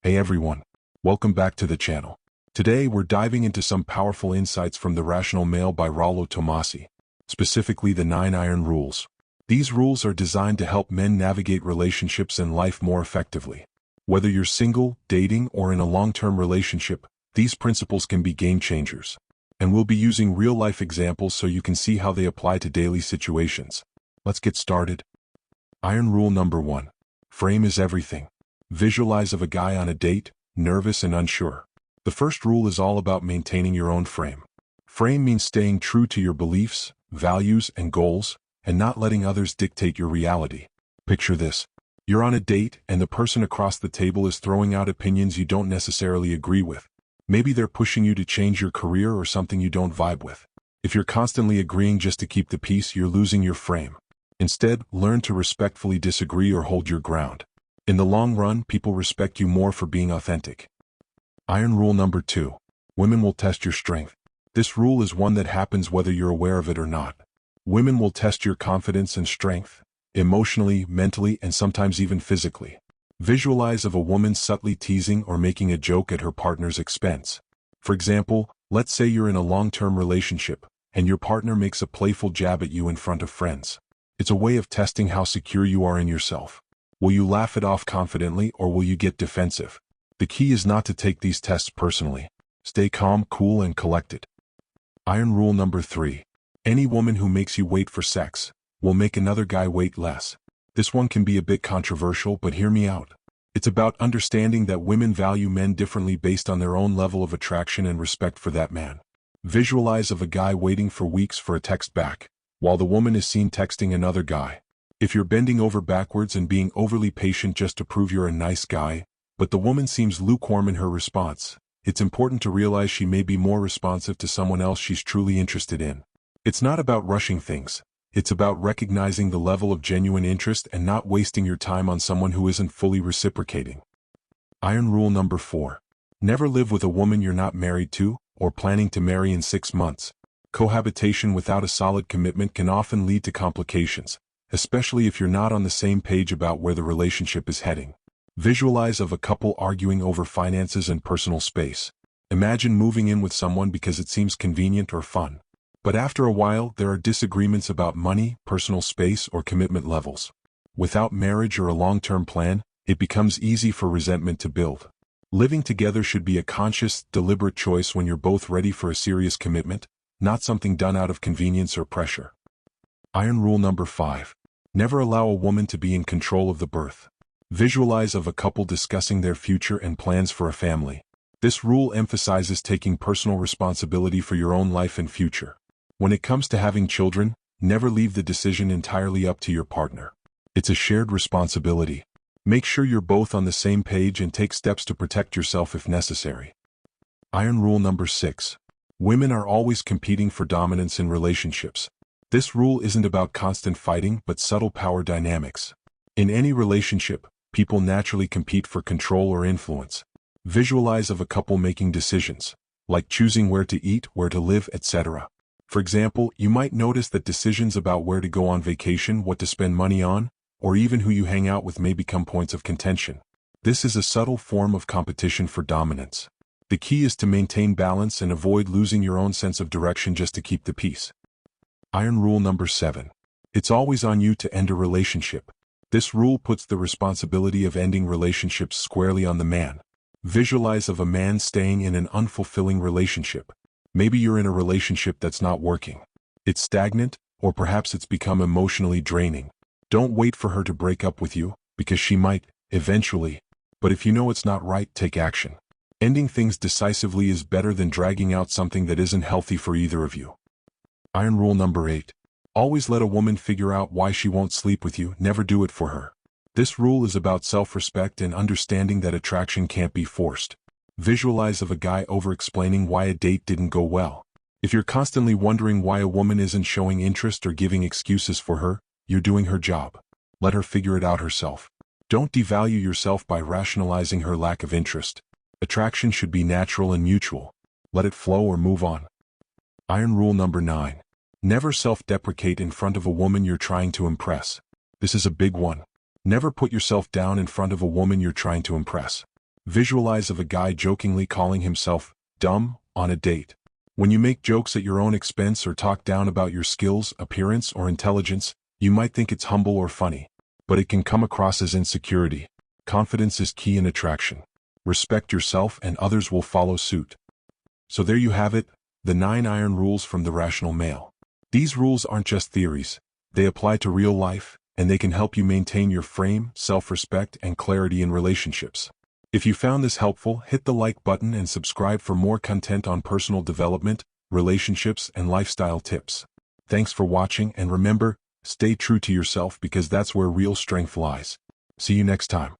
Hey everyone, welcome back to the channel. Today we're diving into some powerful insights from The Rational Male by Rollo Tomassi, specifically the 9 Iron Rules. These rules are designed to help men navigate relationships and life more effectively. Whether you're single, dating, or in a long-term relationship, these principles can be game changers. And we'll be using real-life examples so you can see how they apply to daily situations. Let's get started. Iron Rule number 1. Frame is everything. Visualize of a guy on a date, nervous and unsure. The first rule is all about maintaining your own frame. Frame means staying true to your beliefs, values, and goals, and not letting others dictate your reality. Picture this. You're on a date, and the person across the table is throwing out opinions you don't necessarily agree with. Maybe they're pushing you to change your career or something you don't vibe with. If you're constantly agreeing just to keep the peace, you're losing your frame. Instead, learn to respectfully disagree or hold your ground. In the long run, people respect you more for being authentic. Iron Rule number 2. Women will test your strength. This rule is one that happens whether you're aware of it or not. Women will test your confidence and strength, emotionally, mentally, and sometimes even physically. Visualize of a woman subtly teasing or making a joke at her partner's expense. For example, let's say you're in a long-term relationship, and your partner makes a playful jab at you in front of friends. It's a way of testing how secure you are in yourself. Will you laugh it off confidently or will you get defensive? The key is not to take these tests personally. Stay calm, cool, and collected. Iron Rule number 3. Any woman who makes you wait for sex will make another guy wait less. This one can be a bit controversial, but hear me out. It's about understanding that women value men differently based on their own level of attraction and respect for that man. Visualize of a guy waiting for weeks for a text back, while the woman is seen texting another guy. If you're bending over backwards and being overly patient just to prove you're a nice guy, but the woman seems lukewarm in her response, it's important to realize she may be more responsive to someone else she's truly interested in. It's not about rushing things. It's about recognizing the level of genuine interest and not wasting your time on someone who isn't fully reciprocating. Iron Rule number 4. Never live with a woman you're not married to or planning to marry in 6 months. Cohabitation without a solid commitment can often lead to complications, especially if you're not on the same page about where the relationship is heading. Visualize of a couple arguing over finances and personal space. Imagine moving in with someone because it seems convenient or fun. But after a while, there are disagreements about money, personal space, or commitment levels. Without marriage or a long-term plan, it becomes easy for resentment to build. Living together should be a conscious, deliberate choice when you're both ready for a serious commitment, not something done out of convenience or pressure. Iron Rule number 5. Never allow a woman to be in control of the birth. Visualize of a couple discussing their future and plans for a family. This rule emphasizes taking personal responsibility for your own life and future. When it comes to having children, never leave the decision entirely up to your partner. It's a shared responsibility. Make sure you're both on the same page and take steps to protect yourself if necessary. Iron Rule number 6. Women are always competing for dominance in relationships. This rule isn't about constant fighting but subtle power dynamics. In any relationship, people naturally compete for control or influence. Visualize of a couple making decisions, like choosing where to eat, where to live, etc. For example, you might notice that decisions about where to go on vacation, what to spend money on, or even who you hang out with may become points of contention. This is a subtle form of competition for dominance. The key is to maintain balance and avoid losing your own sense of direction just to keep the peace. Iron Rule number 7. It's always on you to end a relationship. This rule puts the responsibility of ending relationships squarely on the man. Visualize of a man staying in an unfulfilling relationship. Maybe you're in a relationship that's not working. It's stagnant, or perhaps it's become emotionally draining. Don't wait for her to break up with you, because she might, eventually. But if you know it's not right, take action. Ending things decisively is better than dragging out something that isn't healthy for either of you. Iron Rule number 8. Always let a woman figure out why she won't sleep with you, never do it for her. This rule is about self-respect and understanding that attraction can't be forced. Visualize of a guy over-explaining why a date didn't go well. If you're constantly wondering why a woman isn't showing interest or giving excuses for her, you're doing her job. Let her figure it out herself. Don't devalue yourself by rationalizing her lack of interest. Attraction should be natural and mutual. Let it flow or move on. Iron Rule number 9. Never self-deprecate in front of a woman you're trying to impress. This is a big one. Never put yourself down in front of a woman you're trying to impress. Visualize of a guy jokingly calling himself dumb on a date. When you make jokes at your own expense or talk down about your skills, appearance, or intelligence, you might think it's humble or funny, but it can come across as insecurity. Confidence is key in attraction. Respect yourself and others will follow suit. So there you have it, the 9 iron rules from the rational male. These rules aren't just theories. They apply to real life, and they can help you maintain your frame, self-respect, and clarity in relationships. If you found this helpful, hit the like button and subscribe for more content on personal development, relationships, and lifestyle tips. Thanks for watching, and remember, stay true to yourself because that's where real strength lies. See you next time.